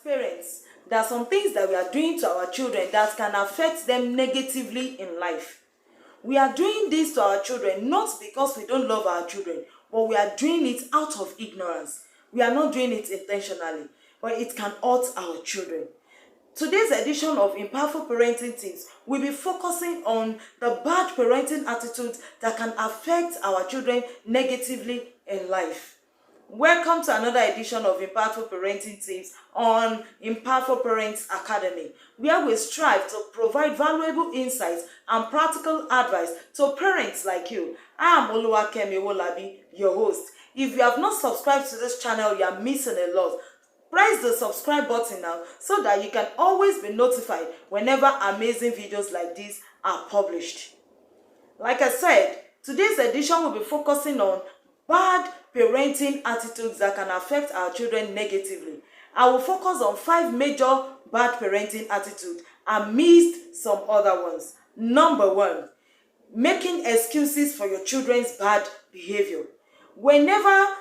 Parents, there are some things that we are doing to our children that can affect them negatively in life. We are doing this to our children not because we don't love our children, but we are doing it out of ignorance. We are not doing it intentionally, but it can hurt our children. Today's edition of Impactful Parenting Tips will be focusing on the bad parenting attitudes that can affect our children negatively in life. Welcome to another edition of Impactful Parenting Tips on Impactful Parents Academy, where we strive to provide valuable insights and practical advice to parents like you. I am Oluwakemi Wolabi, your host. If you have not subscribed to this channel, you are missing a lot. Press the subscribe button now so that you can always be notified whenever amazing videos like this are published. Like I said, today's edition will be focusing on bad parenting attitudes that can affect our children negatively. I will focus on 5 major bad parenting attitudes amidst some other ones. Number 1, making excuses for your children's bad behavior. Whenever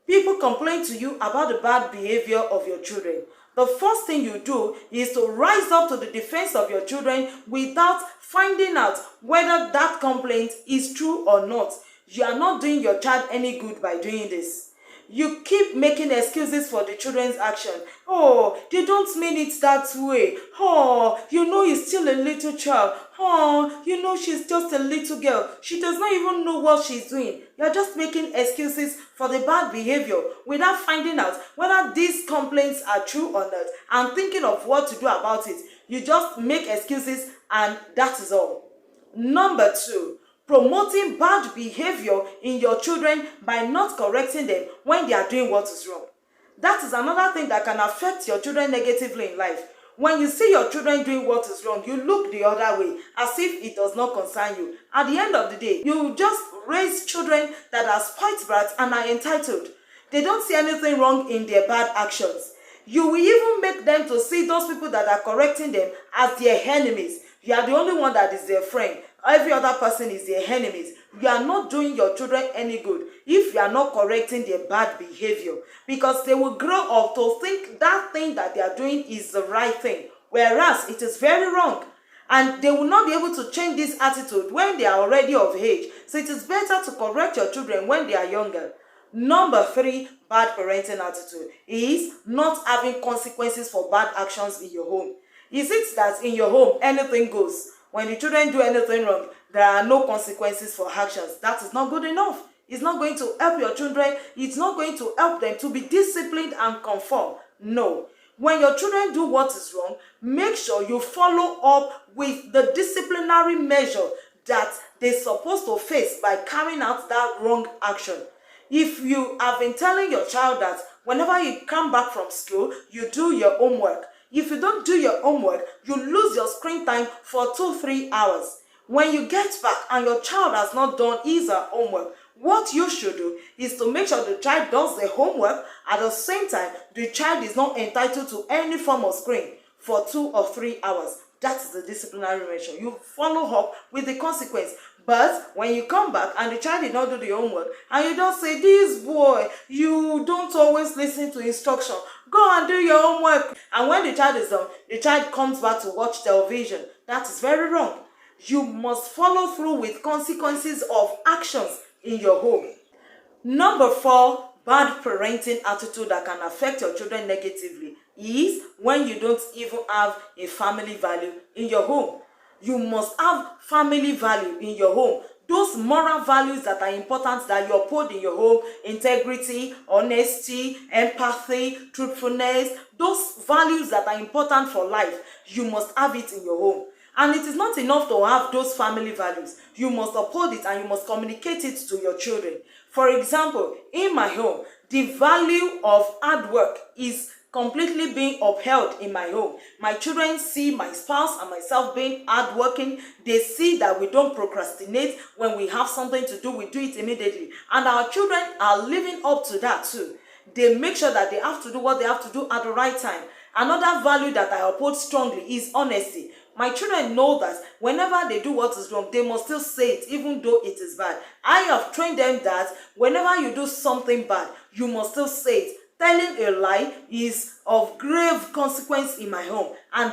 people complain to you about the bad behavior of your children, the first thing you do is to rise up to the defense of your children without finding out whether that complaint is true or not. You are not doing your child any good by doing this. You keep making excuses for the children's action. Oh, they don't mean it that way. Oh, you know he's still a little child. Oh, you know she's just a little girl. She does not even know what she's doing. You're just making excuses for the bad behavior without finding out whether these complaints are true or not and thinking of what to do about it. You just make excuses and that is all. Number 2, promoting bad behavior in your children by not correcting them when they are doing what is wrong. That is another thing that can affect your children negatively in life. When you see your children doing what is wrong, you look the other way as if it does not concern you. At the end of the day, you just raise children that are spoiled brats and are entitled. They don't see anything wrong in their bad actions. You will even make them to see those people that are correcting them as their enemies. You are the only one that is their friend. Every other person is their enemies. You are not doing your children any good if you are not correcting their bad behavior, because they will grow up to think that thing that they are doing is the right thing, whereas it is very wrong. And they will not be able to change this attitude when they are already of age. So it is better to correct your children when they are younger. Number 3 bad parenting attitude is not having consequences for bad actions in your home. Is it that in your home anything goes? When the children do anything wrong, there are no consequences for actions. That is not good enough. It's not going to help your children. It's not going to help them to be disciplined and conform. No. When your children do what is wrong, make sure you follow up with the disciplinary measure that they're supposed to face by carrying out that wrong action. If you have been telling your child that whenever you come back from school, you do your homework. If you don't do your homework, you lose your screen time for 2-3 hours. When you get back and your child has not done his or her homework, what you should do is to make sure the child does the homework. At the same time, the child is not entitled to any form of screen for 2 or 3 hours. That is the disciplinary measure. You follow up with the consequence. But when you come back and the child did not do the homework, and you don't say, this boy, you don't always listen to instruction. Go and do your homework. And when the child is done, the child comes back to watch television. That is very wrong. You must follow through with consequences of actions in your home. Number 4 bad parenting attitude that can affect your children negatively is when you don't even have a family value in your home. You must have family value in your home. Those moral values that are important that you uphold in your home: integrity, honesty, empathy, truthfulness, those values that are important for life, you must have it in your home. And it is not enough to have those family values. You must uphold it and you must communicate it to your children. For example, in my home, the value of hard work is completely being upheld in my home. My children see my spouse and myself being hardworking. They see that we don't procrastinate. When we have something to do, we do it immediately. And our children are living up to that too. They make sure that they have to do what they have to do at the right time. Another value that I uphold strongly is honesty. My children know that whenever they do what is wrong, they must still say it, even though it is bad. I have trained them that whenever you do something bad, you must still say it. telling a lie is of grave consequence in my home, and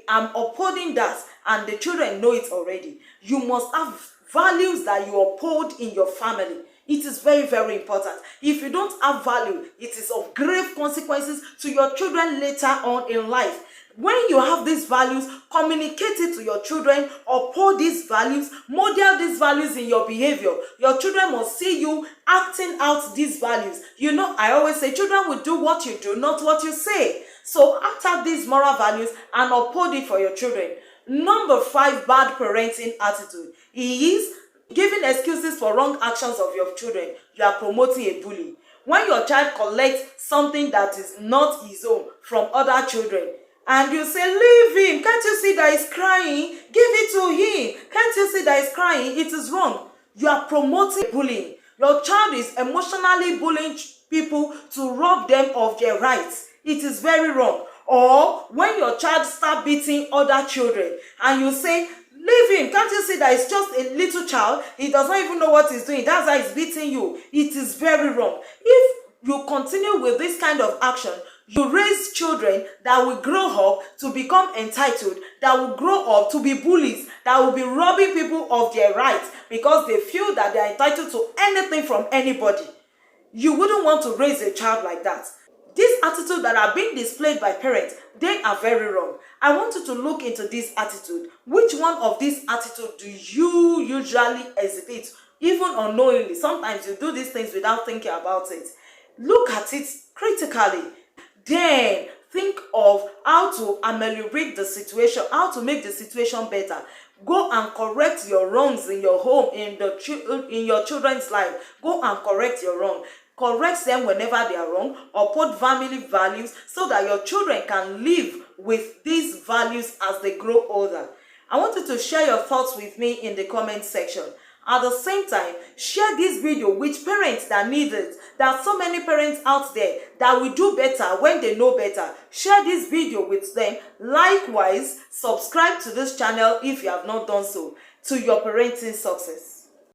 I'm upholding that, and the children know it already. You must have values that you uphold in your family. It is very, very important. If you don't have value, it is of grave consequences to your children later on in life. When you have these values, communicate it to your children, uphold these values, model these values in your behavior. Your children must see you acting out these values. You know, I always say children will do what you do, not what you say. So act out these moral values and uphold it for your children. Number 5 bad parenting attitude is giving excuses for wrong actions of your children. You are promoting a bully. When your child collects something that is not his own from other children, and you say, leave him, can't you see that he's crying? Give it to him. Can't you see that he's crying? It is wrong. You are promoting bullying. Your child is emotionally bullying people to rob them of their rights. It is very wrong. Or when your child starts beating other children and you say, leave him, can't you see that he's just a little child? He does not even know what he's doing. That's why he's beating you. It is very wrong. If you continue with this kind of action, you raise children that will grow up to become entitled, that will grow up to be bullies, that will be robbing people of their rights because they feel that they are entitled to anything from anybody. You wouldn't want to raise a child like that. These attitudes that are being displayed by parents, they are very wrong. I want you to look into this attitude. Which one of these attitudes do you usually exhibit, even unknowingly? Sometimes you do these things without thinking about it. Look at it critically. Then think of how to ameliorate the situation, how to make the situation better. Go and correct your wrongs in your home, in your children's life. Go and correct your wrong. Correct them whenever they are wrong. Uphold family values so that your children can live with these values as they grow older. I want you to share your thoughts with me in the comment section. At the same time, share this video with parents that need it. There are so many parents out there that will do better when they know better. Share this video with them. Likewise, subscribe to this channel if you have not done so. To your parenting success.